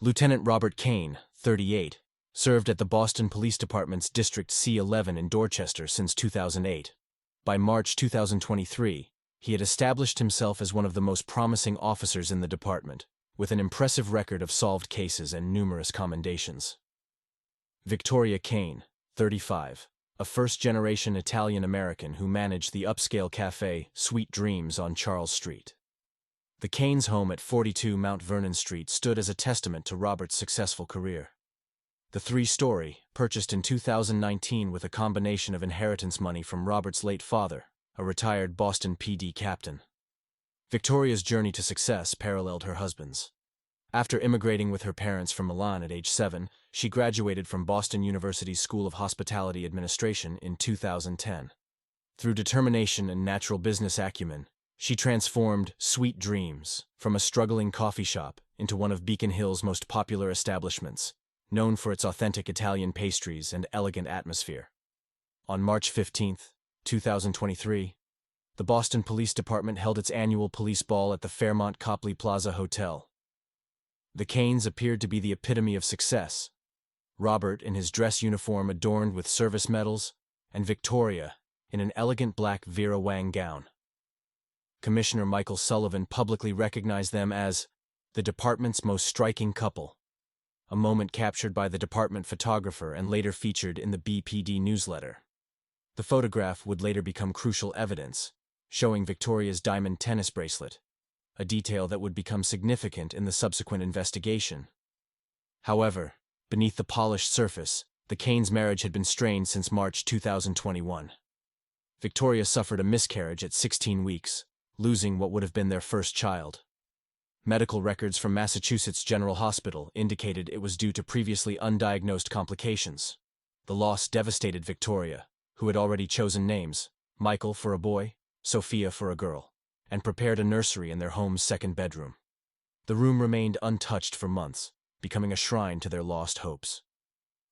Lieutenant Robert Kane, 38, served at the Boston Police Department's District C11 in Dorchester since 2008. By March 2023, he had established himself as one of the most promising officers in the department, with an impressive record of solved cases and numerous commendations. Victoria Kane, 35, a first-generation Italian-American who managed the upscale cafe Sweet Dreams on Charles Street. The Kanes' home at 42 Mount Vernon Street stood as a testament to Robert's successful career. The three-story, purchased in 2019 with a combination of inheritance money from Robert's late father, a retired Boston PD captain. Victoria's journey to success paralleled her husband's. After immigrating with her parents from Milan at age 7, she graduated from Boston University's School of Hospitality Administration in 2010. Through determination and natural business acumen, she transformed Sweet Dreams from a struggling coffee shop into one of Beacon Hill's most popular establishments, known for its authentic Italian pastries and elegant atmosphere. On March 15, 2023, the Boston Police Department held its annual police ball at the Fairmont Copley Plaza Hotel. The Kanes appeared to be the epitome of success, Robert in his dress uniform adorned with service medals, and Victoria in an elegant black Vera Wang gown. Commissioner Michael Sullivan publicly recognized them as the department's most striking couple, a moment captured by the department photographer and later featured in the BPD newsletter. The photograph would later become crucial evidence, showing Victoria's diamond tennis bracelet, a detail that would become significant in the subsequent investigation. However, beneath the polished surface, the Kanes' marriage had been strained since March 2021. Victoria suffered a miscarriage at 16 weeks, losing what would have been their first child. Medical records from Massachusetts General Hospital indicated it was due to previously undiagnosed complications. The loss devastated Victoria, who had already chosen names, Michael for a boy, Sophia for a girl, and prepared a nursery in their home's second bedroom. The room remained untouched for months, becoming a shrine to their lost hopes.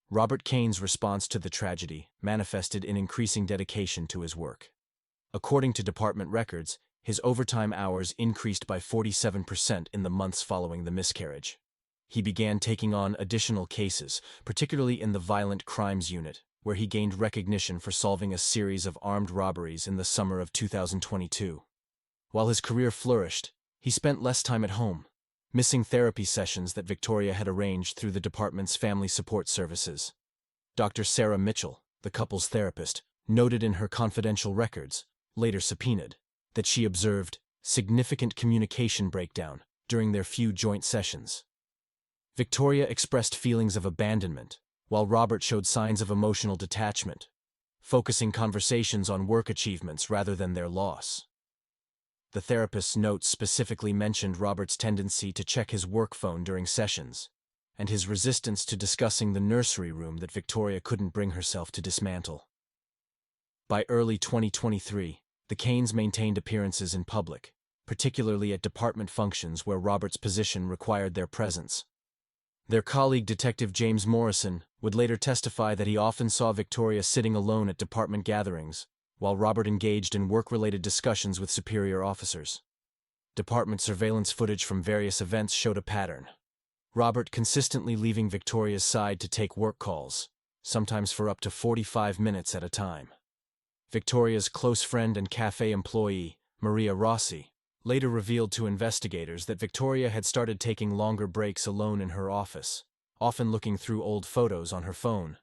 Robert Kane's response to the tragedy manifested in increasing dedication to his work. According to department records, his overtime hours increased by 47% in the months following the miscarriage. He began taking on additional cases, particularly in the Violent Crimes Unit, where he gained recognition for solving a series of armed robberies in the summer of 2022. While his career flourished, he spent less time at home, missing therapy sessions that Victoria had arranged through the department's family support services. Dr. Sarah Mitchell, the couple's therapist, noted in her confidential records, later subpoenaed, that she observed significant communication breakdown during their few joint sessions. Victoria expressed feelings of abandonment, while Robert showed signs of emotional detachment, focusing conversations on work achievements rather than their loss. The therapist's notes specifically mentioned Robert's tendency to check his work phone during sessions, and his resistance to discussing the nursery room that Victoria couldn't bring herself to dismantle. By early 2023, the Kanes maintained appearances in public, particularly at department functions where Robert's position required their presence. Their colleague Detective James Morrison would later testify that he often saw Victoria sitting alone at department gatherings, while Robert engaged in work-related discussions with superior officers. Department surveillance footage from various events showed a pattern. Robert consistently leaving Victoria's side to take work calls, sometimes for up to 45 minutes at a time. Victoria's close friend and cafe employee, Maria Rossi, later revealed to investigators that Victoria had started taking longer breaks alone in her office, often looking through old photos on her phone.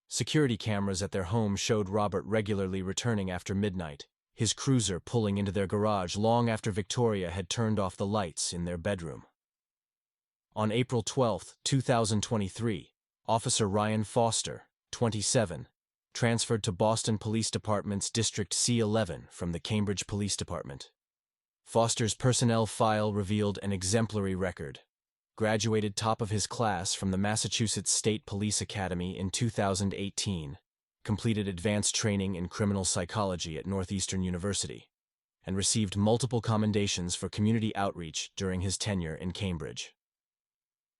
Security cameras at their home showed Robert regularly returning after midnight, his cruiser pulling into their garage long after Victoria had turned off the lights in their bedroom. On April 12, 2023, Officer Ryan Foster, 27, transferred to Boston Police Department's District C11 from the Cambridge Police Department. Foster's personnel file revealed an exemplary record. Graduated top of his class from the Massachusetts State Police Academy in 2018, completed advanced training in criminal psychology at Northeastern University, and received multiple commendations for community outreach during his tenure in Cambridge.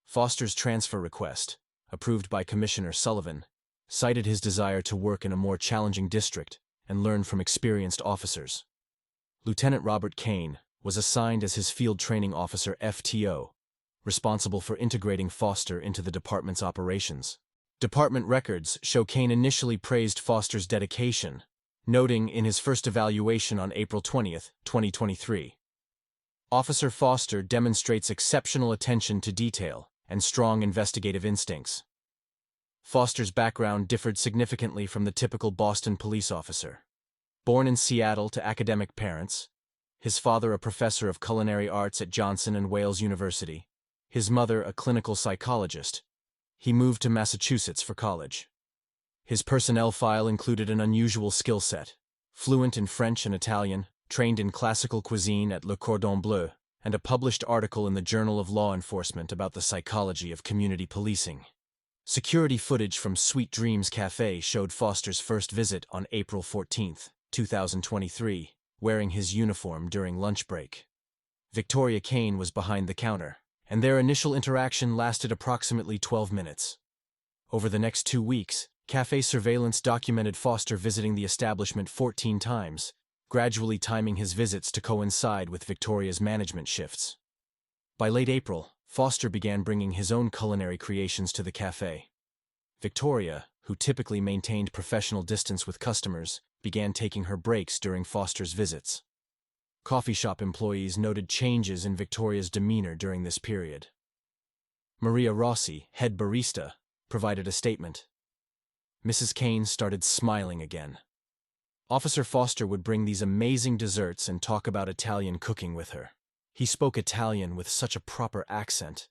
Foster's transfer request, approved by Commissioner Sullivan, cited his desire to work in a more challenging district and learn from experienced officers. Lieutenant Robert Kane was assigned as his Field Training Officer FTO, responsible for integrating Foster into the department's operations. Department records show Kane initially praised Foster's dedication, noting in his first evaluation on April 20, 2023, "Officer Foster demonstrates exceptional attention to detail and strong investigative instincts." Foster's background differed significantly from the typical Boston police officer. Born in Seattle to academic parents, his father a professor of culinary arts at Johnson and Wales University, his mother a clinical psychologist, he moved to Massachusetts for college. His personnel file included an unusual skill set: fluent in French and Italian, trained in classical cuisine at Le Cordon Bleu, and a published article in the Journal of Law Enforcement about the psychology of community policing. Security footage from Sweet Dreams Cafe showed Foster's first visit on April 14, 2023, wearing his uniform during lunch break. Victoria Kane was behind the counter, and their initial interaction lasted approximately 12 minutes. Over the next 2 weeks, cafe surveillance documented Foster visiting the establishment 14 times, gradually timing his visits to coincide with Victoria's management shifts. By late April, Foster began bringing his own culinary creations to the cafe. Victoria, who typically maintained professional distance with customers, began taking her breaks during Foster's visits. Coffee shop employees noted changes in Victoria's demeanor during this period. Maria Rossi, head barista, provided a statement. "Mrs. Kane started smiling again. Officer Foster would bring these amazing desserts and talk about Italian cooking with her. He spoke Italian with such a proper accent.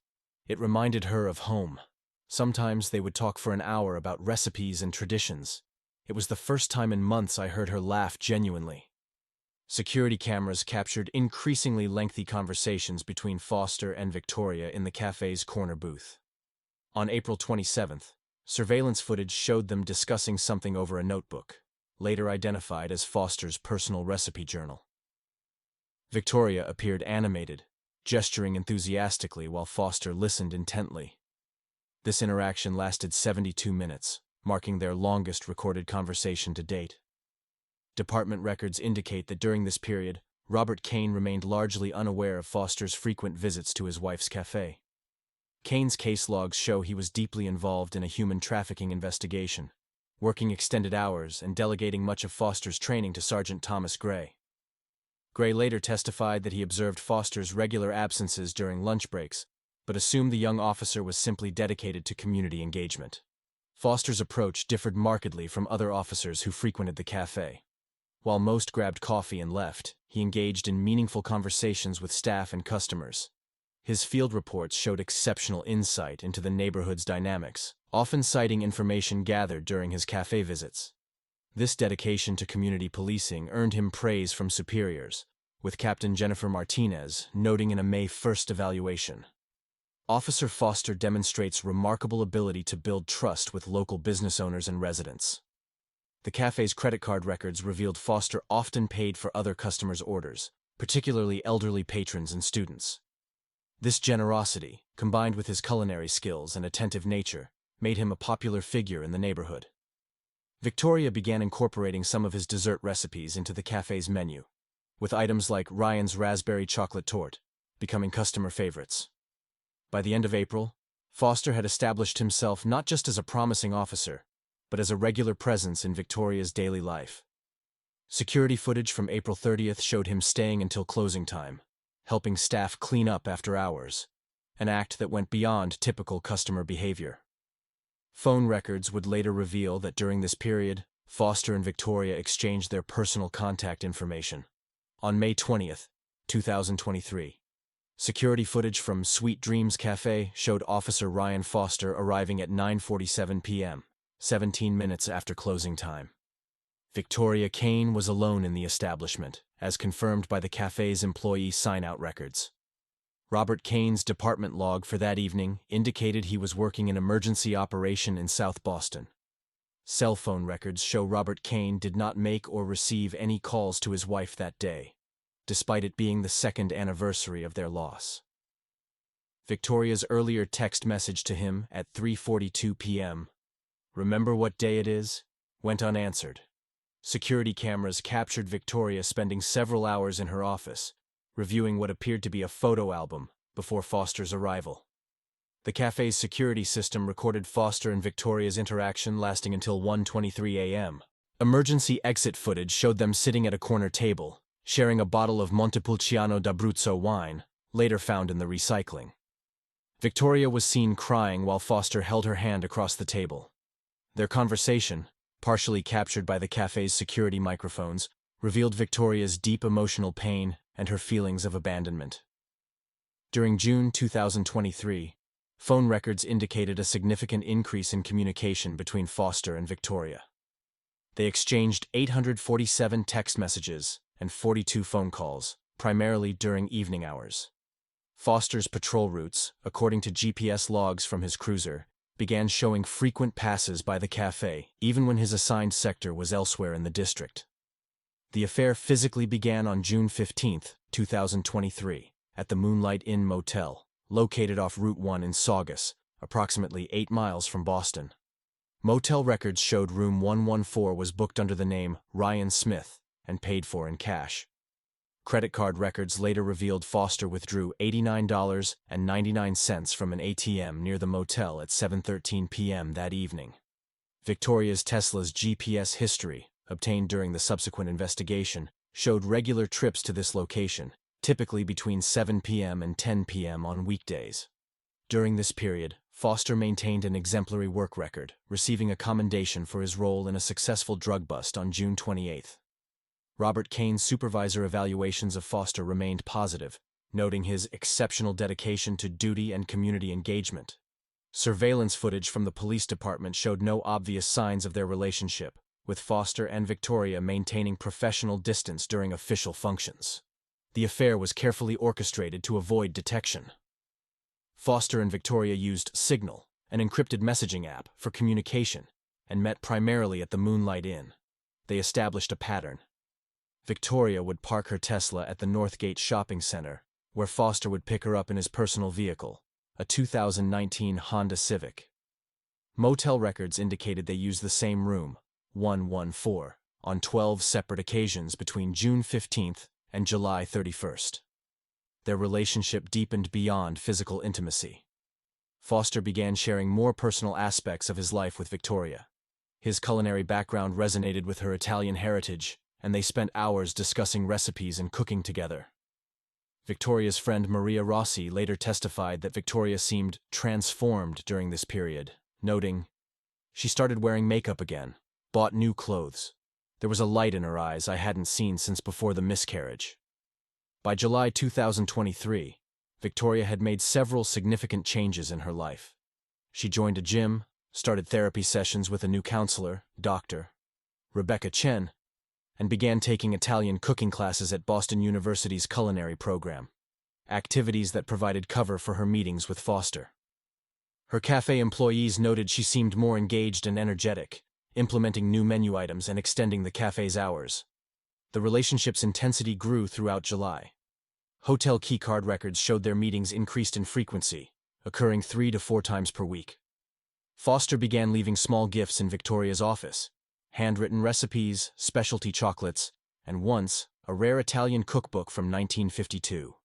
It reminded her of home. Sometimes they would talk for an hour about recipes and traditions. It was the first time in months I heard her laugh genuinely." Security cameras captured increasingly lengthy conversations between Foster and Victoria in the cafe's corner booth. On April 27th, surveillance footage showed them discussing something over a notebook, later identified as Foster's personal recipe journal. Victoria appeared animated, gesturing enthusiastically while Foster listened intently. This interaction lasted 72 minutes, marking their longest recorded conversation to date. Department records indicate that during this period, Robert Kane remained largely unaware of Foster's frequent visits to his wife's cafe. Kane's case logs show he was deeply involved in a human trafficking investigation, working extended hours and delegating much of Foster's training to Sergeant Thomas Gray. Gray later testified that he observed Foster's regular absences during lunch breaks, but assumed the young officer was simply dedicated to community engagement. Foster's approach differed markedly from other officers who frequented the cafe. While most grabbed coffee and left, he engaged in meaningful conversations with staff and customers. His field reports showed exceptional insight into the neighborhood's dynamics, often citing information gathered during his cafe visits. This dedication to community policing earned him praise from superiors, with Captain Jennifer Martinez noting in a May 1st evaluation, "Officer Foster demonstrates remarkable ability to build trust with local business owners and residents." The cafe's credit card records revealed Foster often paid for other customers' orders, particularly elderly patrons and students. This generosity, combined with his culinary skills and attentive nature, made him a popular figure in the neighborhood. Victoria began incorporating some of his dessert recipes into the cafe's menu, with items like Ryan's raspberry chocolate torte becoming customer favorites. By the end of April, Foster had established himself not just as a promising officer, but as a regular presence in Victoria's daily life. Security footage from April 30th showed him staying until closing time, helping staff clean up after hours, an act that went beyond typical customer behavior. Phone records would later reveal that during this period, Foster and Victoria exchanged their personal contact information. On May 20th, 2023, security footage from Sweet Dreams Cafe showed Officer Ryan Foster arriving at 9:47 p.m., 17 minutes after closing time. Victoria Kane was alone in the establishment, as confirmed by the cafe's employee sign-out records. Robert Kane's department log for that evening indicated he was working an emergency operation in South Boston. Cell phone records show Robert Kane did not make or receive any calls to his wife that day, despite it being the second anniversary of their loss. Victoria's earlier text message to him at 3:42 p.m., "Remember what day it is?" went unanswered. Security cameras captured Victoria spending several hours in her office, reviewing what appeared to be a photo album before Foster's arrival. The cafe's security system recorded Foster and Victoria's interaction lasting until 1:23 a.m. Emergency exit footage showed them sitting at a corner table, sharing a bottle of Montepulciano d'Abruzzo wine, later found in the recycling. Victoria was seen crying while Foster held her hand across the table. Their conversation, partially captured by the cafe's security microphones, revealed Victoria's deep emotional pain and her feelings of abandonment. During June 2023, phone records indicated a significant increase in communication between Foster and Victoria. They exchanged 847 text messages and 42 phone calls, primarily during evening hours. Foster's patrol routes, according to GPS logs from his cruiser, began showing frequent passes by the cafe, even when his assigned sector was elsewhere in the district. The affair physically began on June 15, 2023, at the Moonlight Inn Motel, located off Route 1 in Saugus, approximately 8 miles from Boston. Motel records showed room 114 was booked under the name Ryan Smith and paid for in cash. Credit card records later revealed Foster withdrew $89.99 from an ATM near the motel at 7:13 p.m. that evening. Victoria's Tesla's GPS history, obtained during the subsequent investigation, showed regular trips to this location, typically between 7 p.m. and 10 p.m. on weekdays. During this period, Foster maintained an exemplary work record, receiving a commendation for his role in a successful drug bust on June 28. Robert Kane's supervisor evaluations of Foster remained positive, noting his exceptional dedication to duty and community engagement. Surveillance footage from the police department showed no obvious signs of their relationship, with Foster and Victoria maintaining professional distance during official functions. The affair was carefully orchestrated to avoid detection. Foster and Victoria used Signal, an encrypted messaging app, for communication, and met primarily at the Moonlight Inn. They established a pattern. Victoria would park her Tesla at the Northgate Shopping Center, where Foster would pick her up in his personal vehicle, a 2019 Honda Civic. Motel records indicated they used the same room, 114, on 12 separate occasions between June 15 and July 31. Their relationship deepened beyond physical intimacy. Foster began sharing more personal aspects of his life with Victoria. His culinary background resonated with her Italian heritage, and they spent hours discussing recipes and cooking together. Victoria's friend Maria Rossi later testified that Victoria seemed transformed during this period, noting, "She started wearing makeup again, bought new clothes. There was a light in her eyes I hadn't seen since before the miscarriage." By July 2023, Victoria had made several significant changes in her life. She joined a gym, started therapy sessions with a new counselor, Dr. Rebecca Chen, and began taking Italian cooking classes at Boston University's culinary program, activities that provided cover for her meetings with Foster. Her cafe employees noted she seemed more engaged and energetic, implementing new menu items and extending the cafe's hours. The relationship's intensity grew throughout July. Hotel keycard records showed their meetings increased in frequency, occurring 3 to 4 times per week. Foster began leaving small gifts in Victoria's office, handwritten recipes, specialty chocolates, and once, a rare Italian cookbook from 1952.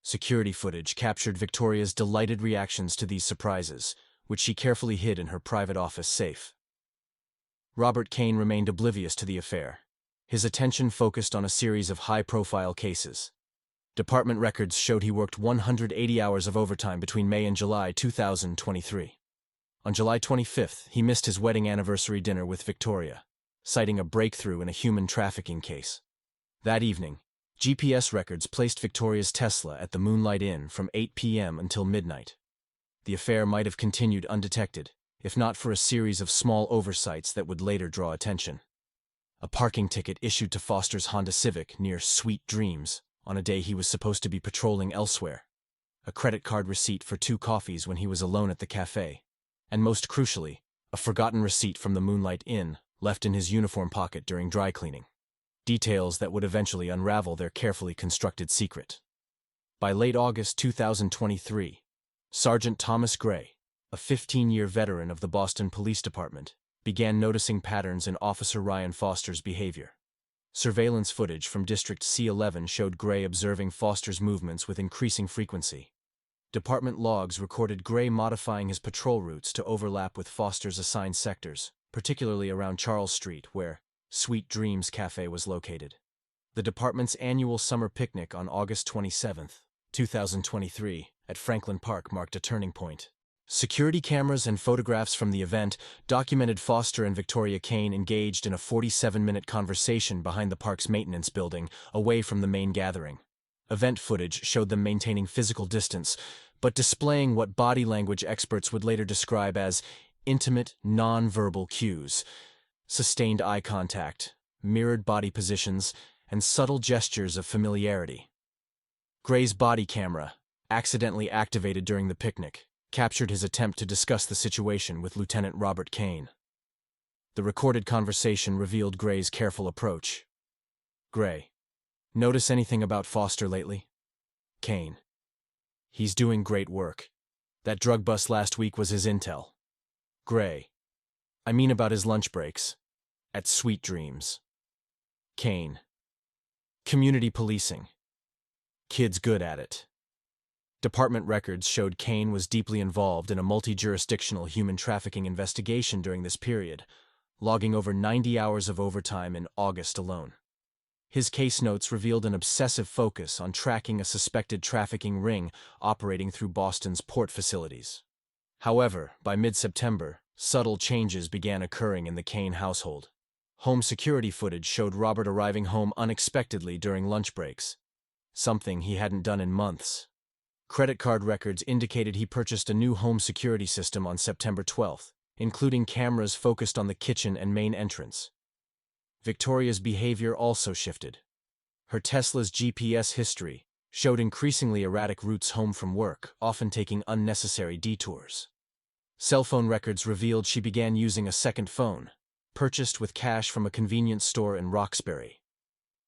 Security footage captured Victoria's delighted reactions to these surprises, which she carefully hid in her private office safe. Robert Kane remained oblivious to the affair. His attention focused on a series of high-profile cases. Department records showed he worked 180 hours of overtime between May and July 2023. On July 25th, he missed his wedding anniversary dinner with Victoria, citing a breakthrough in a human trafficking case. That evening, GPS records placed Victoria's Tesla at the Moonlight Inn from 8 p.m. until midnight. The affair might have continued undetected, if not for a series of small oversights that would later draw attention. A parking ticket issued to Foster's Honda Civic near Sweet Dreams on a day he was supposed to be patrolling elsewhere. A credit card receipt for 2 coffees when he was alone at the cafe. And most crucially, a forgotten receipt from the Moonlight Inn left in his uniform pocket during dry cleaning. Details that would eventually unravel their carefully constructed secret. By late August 2023, Sergeant Thomas Gray, a 15-year veteran of the Boston Police Department, began noticing patterns in Officer Ryan Foster's behavior. Surveillance footage from District C11 showed Gray observing Foster's movements with increasing frequency. Department logs recorded Gray modifying his patrol routes to overlap with Foster's assigned sectors, particularly around Charles Street, where Sweet Dreams Cafe was located. The department's annual summer picnic on August 27, 2023, at Franklin Park marked a turning point. Security cameras and photographs from the event documented Foster and Victoria Kane engaged in a 47-minute conversation behind the park's maintenance building, away from the main gathering. Event footage showed them maintaining physical distance, but displaying what body language experts would later describe as intimate, non-verbal cues, sustained eye contact, mirrored body positions, and subtle gestures of familiarity. Gray's body camera, accidentally activated during the picnic, captured his attempt to discuss the situation with Lieutenant Robert Kane. The recorded conversation revealed Gray's careful approach. Gray: "Notice anything about Foster lately?" Kane: "He's doing great work. That drug bust last week was his intel." Gray: "I mean about his lunch breaks. At Sweet Dreams." Kane: "Community policing. Kid's good at it." Department records showed Kane was deeply involved in a multi-jurisdictional human trafficking investigation during this period, logging over 90 hours of overtime in August alone. His case notes revealed an obsessive focus on tracking a suspected trafficking ring operating through Boston's port facilities. However, by mid-September, subtle changes began occurring in the Kane household. Home security footage showed Robert arriving home unexpectedly during lunch breaks, something he hadn't done in months. Credit card records indicated he purchased a new home security system on September 12, including cameras focused on the kitchen and main entrance. Victoria's behavior also shifted. Her Tesla's GPS history showed increasingly erratic routes home from work, often taking unnecessary detours. Cell phone records revealed she began using a second phone, purchased with cash from a convenience store in Roxbury.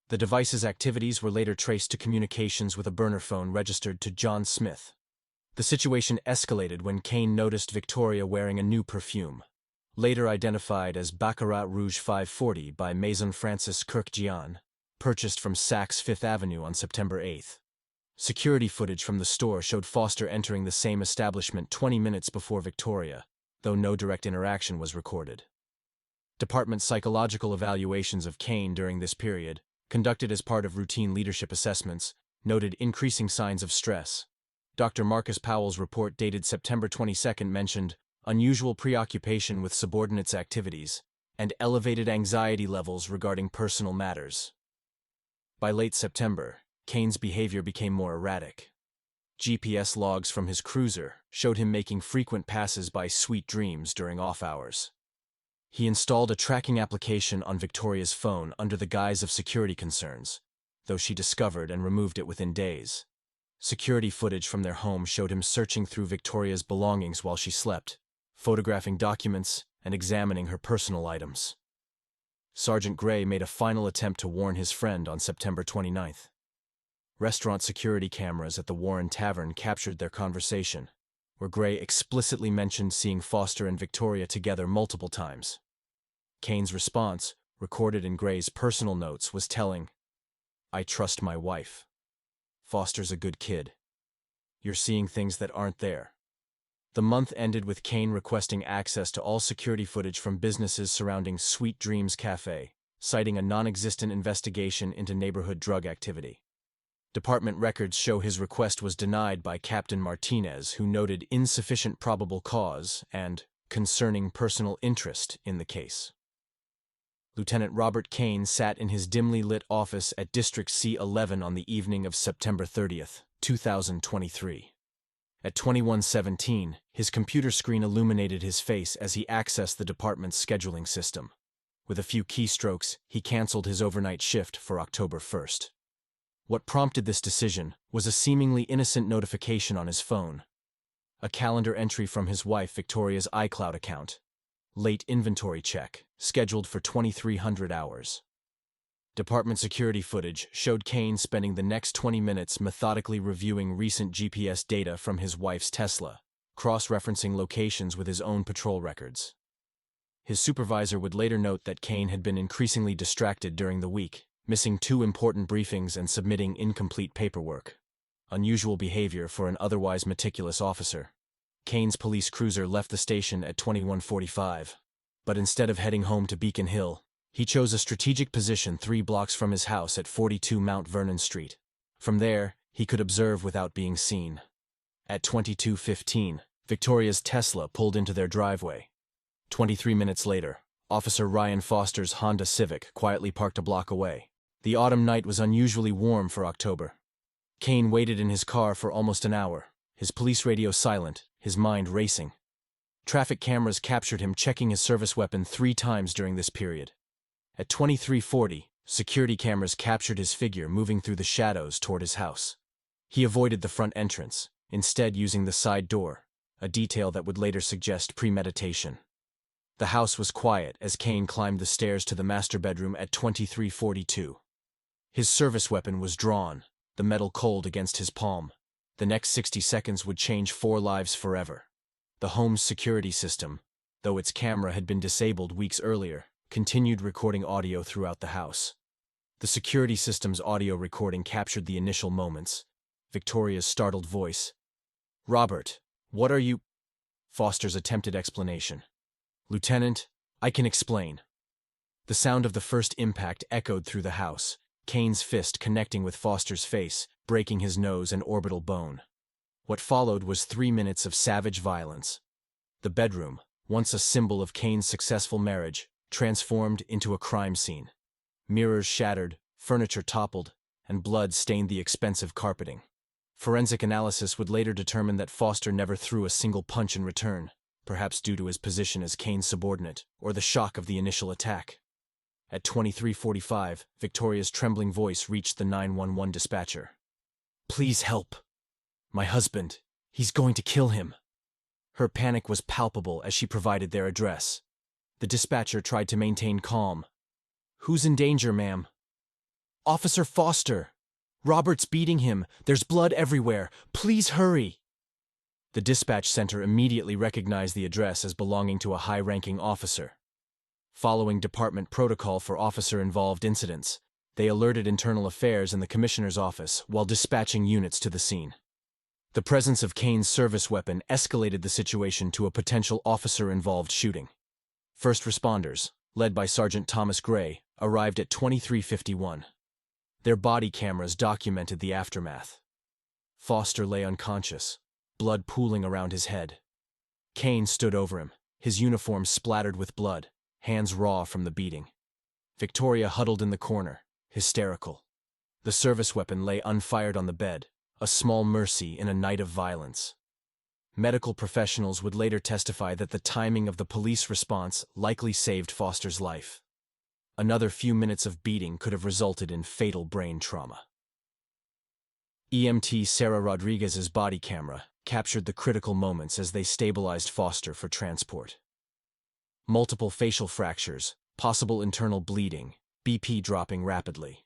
The device's activities were later traced to communications with a burner phone registered to John Smith. The situation escalated when Kane noticed Victoria wearing a new perfume, later identified as Baccarat Rouge 540 by Maison Francis Kirkjian, purchased from Saks Fifth Avenue on September 8. Security footage from the store showed Foster entering the same establishment 20 minutes before Victoria, though no direct interaction was recorded. Department psychological evaluations of Kane during this period, conducted as part of routine leadership assessments, noted increasing signs of stress. Dr. Marcus Powell's report dated September 22 mentioned unusual preoccupation with subordinates' activities and elevated anxiety levels regarding personal matters. By late September, Kane's behavior became more erratic. GPS logs from his cruiser showed him making frequent passes by Sweet Dreams during off hours. He installed a tracking application on Victoria's phone under the guise of security concerns, though she discovered and removed it within days. Security footage from their home showed him searching through Victoria's belongings while she slept, photographing documents and examining her personal items. Sergeant Gray made a final attempt to warn his friend on September 29. Restaurant security cameras at the Warren Tavern captured their conversation, where Gray explicitly mentioned seeing Foster and Victoria together multiple times. Kane's response, recorded in Gray's personal notes, was telling: "I trust my wife. Foster's a good kid. You're seeing things that aren't there." The month ended with Kane requesting access to all security footage from businesses surrounding Sweet Dreams Cafe, citing a non-existent investigation into neighborhood drug activity. Department records show his request was denied by Captain Martinez, who noted insufficient probable cause and concerning personal interest in the case. Lieutenant Robert Kane sat in his dimly lit office at District C11 on the evening of September 30, 2023. At 21:17, his computer screen illuminated his face as he accessed the department's scheduling system. With a few keystrokes, he canceled his overnight shift for October 1. What prompted this decision was a seemingly innocent notification on his phone. A calendar entry from his wife Victoria's iCloud account. Late inventory check, scheduled for 2300 hours. Department security footage showed Kane spending the next 20 minutes methodically reviewing recent GPS data from his wife's Tesla, cross-referencing locations with his own patrol records. His supervisor would later note that Kane had been increasingly distracted during the week, missing 2 important briefings and submitting incomplete paperwork. unusual behavior for an otherwise meticulous officer. Kane's police cruiser left the station at 21:45, but instead of heading home to Beacon Hill, he chose a strategic position 3 blocks from his house at 42 Mount Vernon Street. From there, he could observe without being seen. At 22:15, Victoria's Tesla pulled into their driveway. 23 minutes later, Officer Ryan Foster's Honda Civic quietly parked a block away. The autumn night was unusually warm for October. Kane waited in his car for almost an hour, his police radio silent, his mind racing. Traffic cameras captured him checking his service weapon 3 times during this period. At 23:40, security cameras captured his figure moving through the shadows toward his house. He avoided the front entrance, instead using the side door, a detail that would later suggest premeditation. The house was quiet as Kane climbed the stairs to the master bedroom at 23:42. His service weapon was drawn, the metal cold against his palm. The next 60 seconds would change 4 lives forever. The home's security system, though its camera had been disabled weeks earlier, continued recording audio throughout the house. The security system's audio recording captured the initial moments. Victoria's startled voice. "Robert, what are you—" Foster's attempted explanation. "Lieutenant, I can explain." The sound of the first impact echoed through the house, Kane's fist connecting with Foster's face, breaking his nose and orbital bone. What followed was 3 minutes of savage violence. The bedroom, once a symbol of Kane's successful marriage, transformed into a crime scene. Mirrors shattered, furniture toppled, and blood stained the expensive carpeting. Forensic analysis would later determine that Foster never threw a single punch in return, perhaps due to his position as Kane's subordinate, or the shock of the initial attack. At 23:45, Victoria's trembling voice reached the 911 dispatcher. "Please help. My husband, he's going to kill him." Her panic was palpable as she provided their address. The dispatcher tried to maintain calm. "Who's in danger, ma'am?" "Officer Foster. Robert's beating him. There's blood everywhere. Please hurry." The dispatch center immediately recognized the address as belonging to a high-ranking officer. Following department protocol for officer-involved incidents, they alerted Internal Affairs and the Commissioner's office while dispatching units to the scene. The presence of Kane's service weapon escalated the situation to a potential officer-involved shooting. First responders, led by Sergeant Thomas Gray, arrived at 23:51. Their body cameras documented the aftermath. Foster lay unconscious, blood pooling around his head. Kane stood over him, his uniform splattered with blood, hands raw from the beating. Victoria huddled in the corner, hysterical. The service weapon lay unfired on the bed, a small mercy in a night of violence. Medical professionals would later testify that the timing of the police response likely saved Foster's life. Another few minutes of beating could have resulted in fatal brain trauma. EMT Sarah Rodriguez's body camera captured the critical moments as they stabilized Foster for transport. Multiple facial fractures, possible internal bleeding, BP dropping rapidly.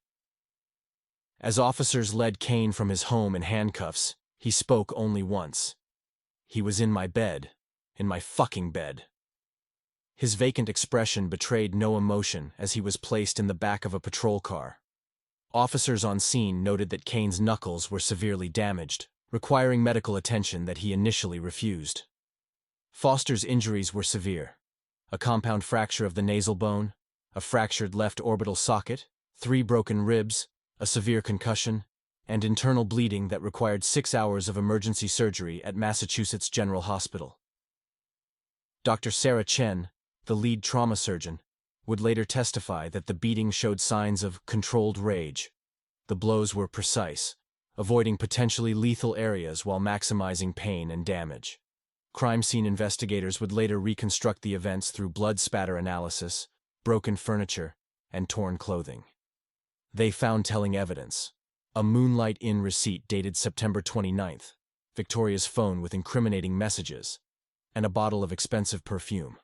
As officers led Kane from his home in handcuffs, he spoke only once. "He was in my bed. In my fucking bed." His vacant expression betrayed no emotion as he was placed in the back of a patrol car. Officers on scene noted that Kane's knuckles were severely damaged, requiring medical attention that he initially refused. Foster's injuries were severe. A compound fracture of the nasal bone, a fractured left orbital socket, 3 broken ribs, a severe concussion, and internal bleeding that required 6 hours of emergency surgery at Massachusetts General Hospital. Dr. Sarah Chen, the lead trauma surgeon, would later testify that the beating showed signs of controlled rage. The blows were precise, avoiding potentially lethal areas while maximizing pain and damage. Crime scene investigators would later reconstruct the events through blood spatter analysis, broken furniture, and torn clothing. They found telling evidence: a Moonlight Inn receipt dated September 29th, Victoria's phone with incriminating messages, and a bottle of expensive perfume.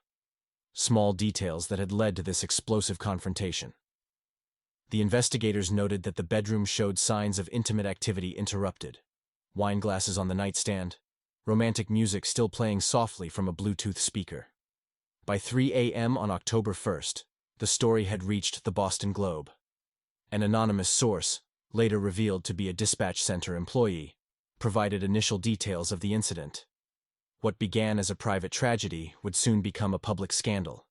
Small details that had led to this explosive confrontation. The investigators noted that the bedroom showed signs of intimate activity interrupted. Wine glasses on the nightstand, romantic music still playing softly from a Bluetooth speaker. By 3 a.m. on October 1st, the story had reached the Boston Globe. An anonymous source, later revealed to be a dispatch center employee, provided initial details of the incident. What began as a private tragedy would soon become a public scandal,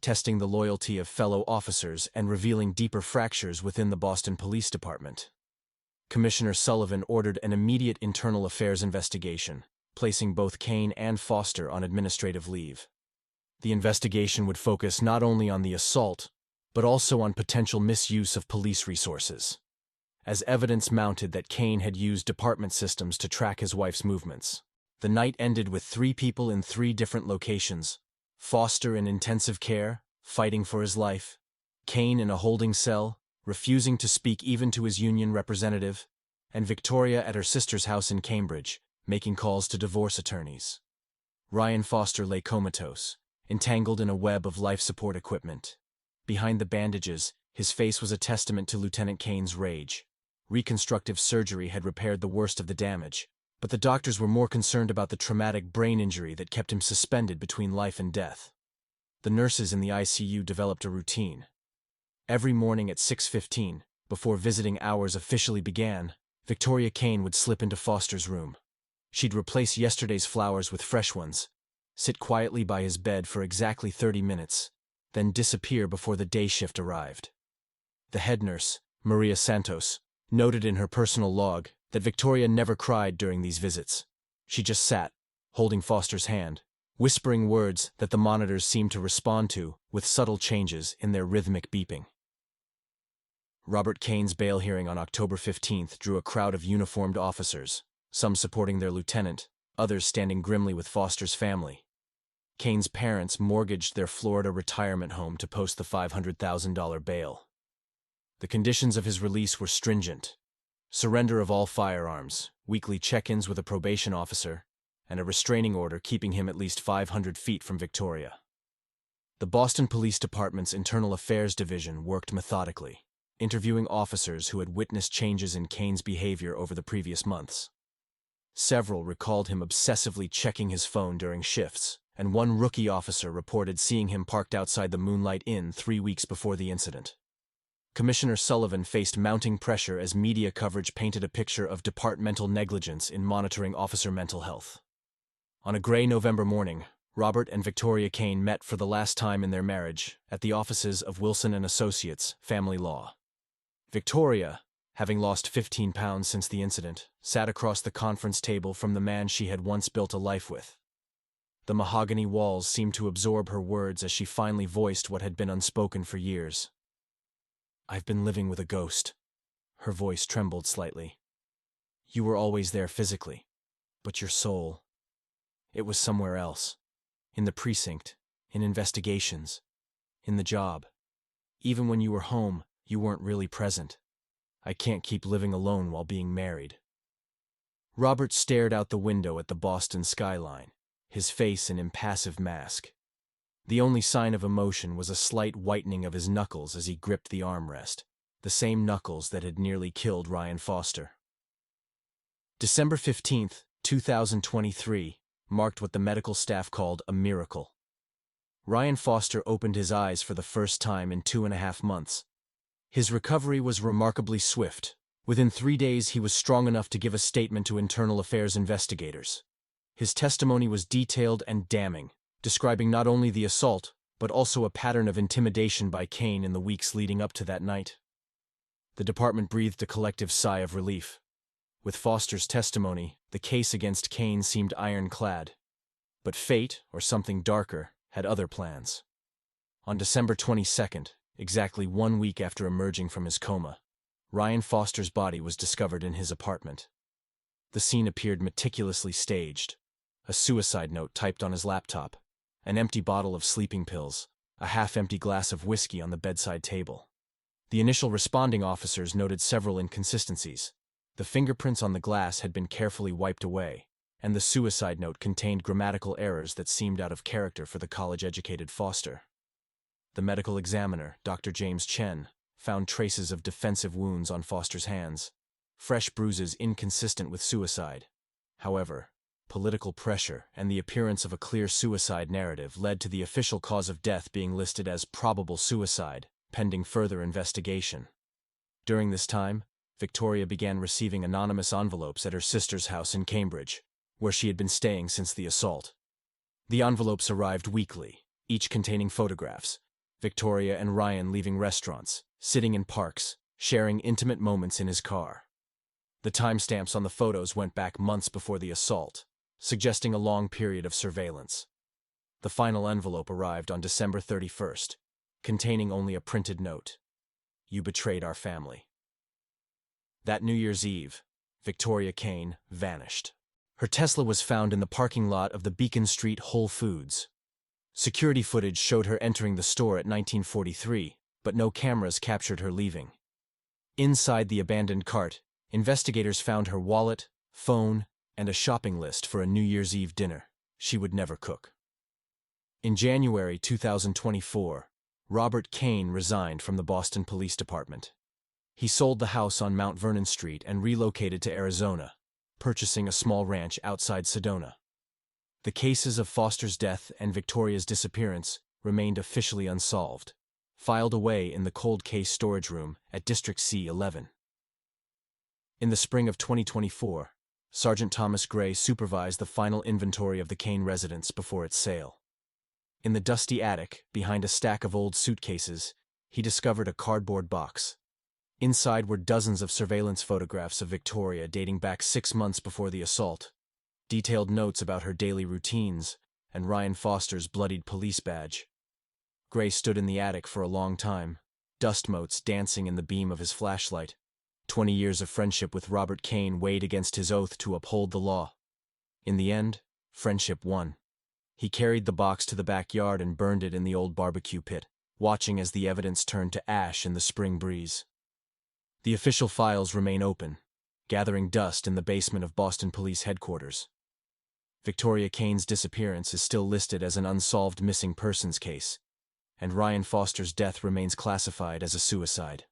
testing the loyalty of fellow officers and revealing deeper fractures within the Boston Police Department. Commissioner Sullivan ordered an immediate internal affairs investigation, placing both Kane and Foster on administrative leave. The investigation would focus not only on the assault, but also on potential misuse of police resources, as evidence mounted that Kane had used department systems to track his wife's movements. The night ended with 3 people in 3 different locations: Foster in intensive care, fighting for his life; Kane in a holding cell, refusing to speak even to his union representative; and Victoria at her sister's house in Cambridge, making calls to divorce attorneys. Ryan Foster lay comatose, entangled in a web of life support equipment. Behind the bandages, his face was a testament to Lieutenant Kane's rage. Reconstructive surgery had repaired the worst of the damage, but the doctors were more concerned about the traumatic brain injury that kept him suspended between life and death. The nurses in the ICU developed a routine. Every morning at 6:15, before visiting hours officially began, Victoria Kane would slip into Foster's room. She'd replace yesterday's flowers with fresh ones, sit quietly by his bed for exactly 30 minutes, then disappear before the day shift arrived. The head nurse, Maria Santos, noted in her personal log that Victoria never cried during these visits. She just sat, holding Foster's hand, whispering words that the monitors seemed to respond to with subtle changes in their rhythmic beeping. Robert Kane's bail hearing on October 15th drew a crowd of uniformed officers, some supporting their lieutenant, others standing grimly with Foster's family. Kane's parents mortgaged their Florida retirement home to post the $500,000 bail. The conditions of his release were stringent: surrender of all firearms, weekly check-ins with a probation officer, and a restraining order keeping him at least 500 feet from Victoria. The Boston Police Department's Internal Affairs Division worked methodically, interviewing officers who had witnessed changes in Kane's behavior over the previous months. Several recalled him obsessively checking his phone during shifts, and one rookie officer reported seeing him parked outside the Moonlight Inn 3 weeks before the incident. Commissioner Sullivan faced mounting pressure as media coverage painted a picture of departmental negligence in monitoring officer mental health. On a gray November morning, Robert and Victoria Kane met for the last time in their marriage at the offices of Wilson & Associates, Family Law. Victoria, having lost 15 pounds since the incident, sat across the conference table from the man she had once built a life with. The mahogany walls seemed to absorb her words as she finally voiced what had been unspoken for years. "I've been living with a ghost." Her voice trembled slightly. "You were always there physically, but your soul, it was somewhere else. In the precinct, in investigations, in the job. Even when you were home, you weren't really present. I can't keep living alone while being married." Robert stared out the window at the Boston skyline, his face an impassive mask. The only sign of emotion was a slight whitening of his knuckles as he gripped the armrest, the same knuckles that had nearly killed Ryan Foster. December 15th, 2023, marked what the medical staff called a miracle. Ryan Foster opened his eyes for the first time in 2.5 months. His recovery was remarkably swift. Within 3 days, he was strong enough to give a statement to internal affairs investigators. His testimony was detailed and damning, describing not only the assault, but also a pattern of intimidation by Kane in the weeks leading up to that night. The department breathed a collective sigh of relief. With Foster's testimony, the case against Kane seemed ironclad. But fate, or something darker, had other plans. On December 22nd, exactly 1 week after emerging from his coma, Ryan Foster's body was discovered in his apartment. The scene appeared meticulously staged: a suicide note typed on his laptop, an empty bottle of sleeping pills, a half-empty glass of whiskey on the bedside table. The initial responding officers noted several inconsistencies. The fingerprints on the glass had been carefully wiped away, and the suicide note contained grammatical errors that seemed out of character for the college-educated Foster. The medical examiner, Dr. James Chen, found traces of defensive wounds on Foster's hands, fresh bruises inconsistent with suicide. However, political pressure and the appearance of a clear suicide narrative led to the official cause of death being listed as probable suicide, pending further investigation. During this time, Victoria began receiving anonymous envelopes at her sister's house in Cambridge, where she had been staying since the assault. The envelopes arrived weekly, each containing photographs. Victoria and Ryan leaving restaurants, sitting in parks, sharing intimate moments in his car. The timestamps on the photos went back months before the assault, suggesting a long period of surveillance. The final envelope arrived on December 31st, containing only a printed note. "You betrayed our family." That New Year's Eve, Victoria Kane vanished. Her Tesla was found in the parking lot of the Beacon Street Whole Foods. Security footage showed her entering the store at 1943, but no cameras captured her leaving. Inside the abandoned cart, investigators found her wallet, phone, and a shopping list for a New Year's Eve dinner she would never cook. In January 2024, Robert Kane resigned from the Boston Police Department. He sold the house on Mount Vernon Street and relocated to Arizona, purchasing a small ranch outside Sedona. The cases of Foster's death and Victoria's disappearance remained officially unsolved, filed away in the cold case storage room at District C11. In the spring of 2024, Sergeant Thomas Gray supervised the final inventory of the Kane residence before its sale. In the dusty attic, behind a stack of old suitcases, he discovered a cardboard box. Inside were dozens of surveillance photographs of Victoria dating back 6 months before the assault, detailed notes about her daily routines, and Ryan Foster's bloodied police badge. Gray stood in the attic for a long time, dust motes dancing in the beam of his flashlight. 20 years of friendship with Robert Kane weighed against his oath to uphold the law. In the end, friendship won. He carried the box to the backyard and burned it in the old barbecue pit, watching as the evidence turned to ash in the spring breeze. The official files remain open, gathering dust in the basement of Boston Police Headquarters. Victoria Kane's disappearance is still listed as an unsolved missing persons case, and Ryan Foster's death remains classified as a suicide.